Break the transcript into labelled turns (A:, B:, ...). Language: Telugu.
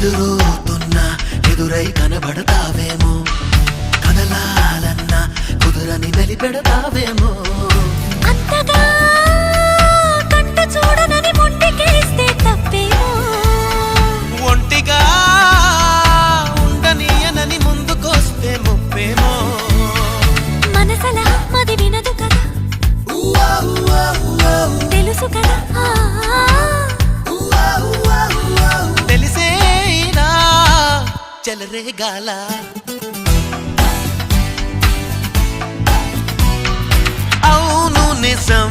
A: ఎదురవుతున్నా ఎదురై కనబడతావేమో, కదలాలన్నా కుదురని వెలిపెడతావేమో.
B: అంతగా కంట చూడనని మొండికేస్తే తప్పేమో,
A: ఒంటిగా ఉండనీయనని ముందుకొస్తే ముప్పేమో.
B: మనసలా మది వినదు కదా, తెలుసు కదా,
A: తెలిసేనా చెలరేగాల. అవును నిజం